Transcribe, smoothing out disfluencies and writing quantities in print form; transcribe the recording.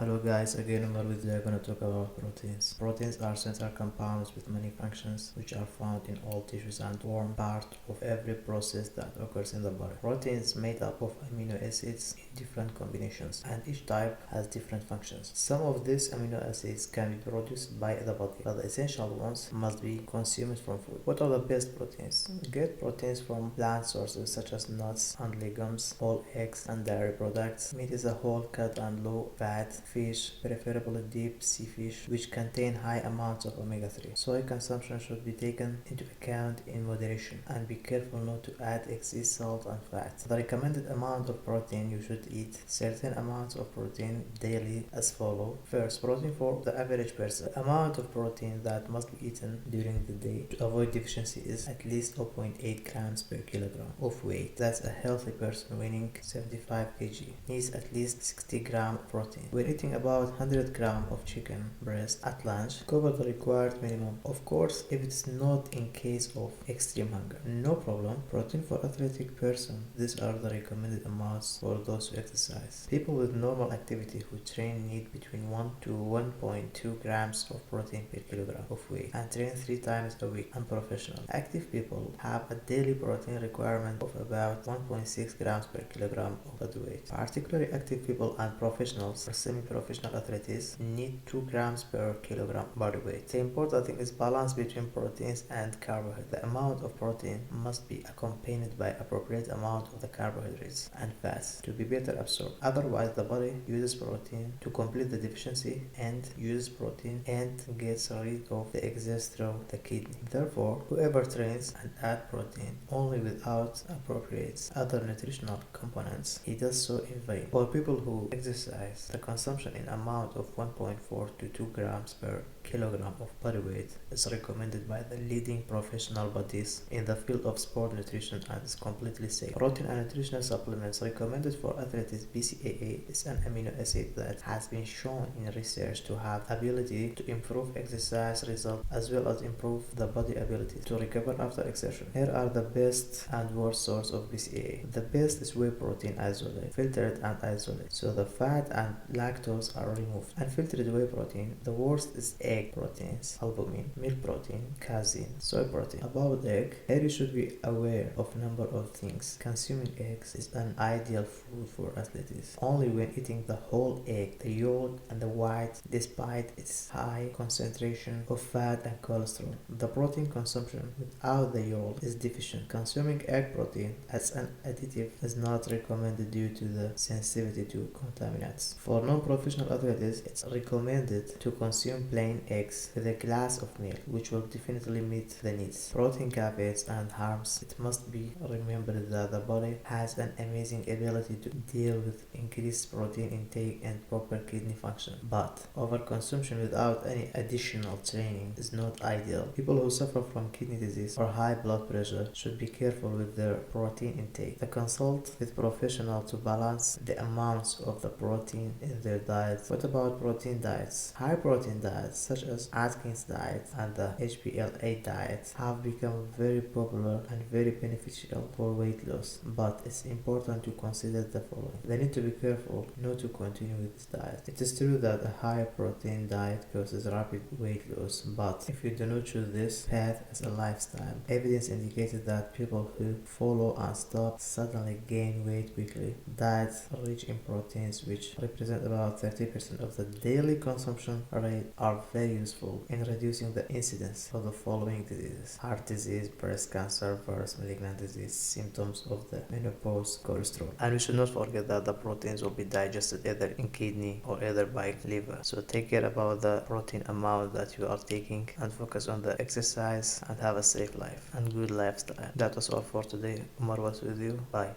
Hello guys, again Umar with you. I'm gonna talk about proteins. Proteins are central compounds with many functions which are found in all tissues and form part of every process that occurs in the body. Proteins made up of amino acids in different combinations and each type has different functions. Some of these amino acids can be produced by the body, but the essential ones must be consumed from food. What are the best proteins? Get proteins from plant sources such as nuts and legumes, whole eggs and dairy products. Meat is a whole cut and low fat fish, preferably deep sea fish, which contain high amounts of omega-3. Soy consumption should be taken into account in moderation and be careful not to add excess salt and fat. The recommended amount of protein you should eat certain amounts of protein daily as follow. First, protein for the average person. The amount of protein that must be eaten during the day to avoid deficiency is at least 0.8 grams per kilogram of weight. That's a healthy person weighing 75 kg needs at least 60 grams of protein. We're eating about 100 grams of chicken breast at lunch. Cover the required minimum. Of course, if it's not in case of extreme hunger, no problem. Protein for athletic person. These are the recommended amounts for those who exercise. People with normal activity who train need between 1 to 1.2 grams of protein per kilogram of weight and train 3 times a week. Unprofessional. Active people have a daily protein requirement of about 1.6 grams per kilogram of body weight. Particularly active people and professionals or semi-professional athletes need 2 grams per kilogram body weight. The important thing is balance between proteins and carbohydrates. The amount of protein must be accompanied by appropriate amount of the carbohydrates and fats to be better absorbed. Otherwise, the body uses protein to complete the deficiency and uses protein and gets rid of the excess through the kidney. Therefore, whoever trains and adds protein only without appropriate other nutritional components, he does so in vain. For people who exercise, the consumption in amount of 1.4 to 2 grams per kilogram of body weight is recommended by the leading professional bodies in the field of sport nutrition and is completely safe. Protein and nutritional supplements recommended for athletes. BCAA is an amino acid that has been shown in research to have ability to improve exercise results as well as improve the body ability to recover after exertion. Here are the best and worst source of BCAA. The best is whey protein isolate, filtered and isolate, so the fat and lactose are removed. Unfiltered whey protein. The worst is egg proteins, albumin, milk protein, casein, soy protein. About egg, here you should be aware of a number of things. Consuming eggs is an ideal food for athletes only when eating the whole egg, the yolk and the white, despite its high concentration of fat and cholesterol. The protein consumption without the yolk is deficient. Consuming egg protein as an additive is not recommended due to the sensitivity to contaminants. For non-professional athletes, it's recommended to consume plain eggs with a glass of milk, which will definitely meet the needs. Protein caveats and harms. It must be remembered that the body has an amazing ability to deal with increased protein intake and proper kidney function, but overconsumption without any additional training is not ideal. People who suffer from kidney disease or high blood pressure should be careful with their protein intake. They consult with professionals to balance the amounts of the protein in their diet. What about protein diets? High protein diets such as Atkins diet and the HPLA diet have become very popular and very beneficial for weight loss, but it's important to consider the following. They need to be careful not to continue with this diet. It is true that a high protein diet causes rapid weight loss, but if you do not choose this path as a lifestyle, evidence indicated that people who follow and stop suddenly gain weight quickly. Diets rich in proteins, which represent about 30% of the daily consumption rate, are very useful in reducing the incidence of the following diseases: heart disease, breast cancer, various malignant disease, symptoms of the menopause, cholesterol. And we should not forget that the proteins will be digested either in kidney or either by liver. So take care about the protein amount that you are taking and focus on the exercise and have a safe life and good lifestyle. That was all for today. Umar was with you. Bye.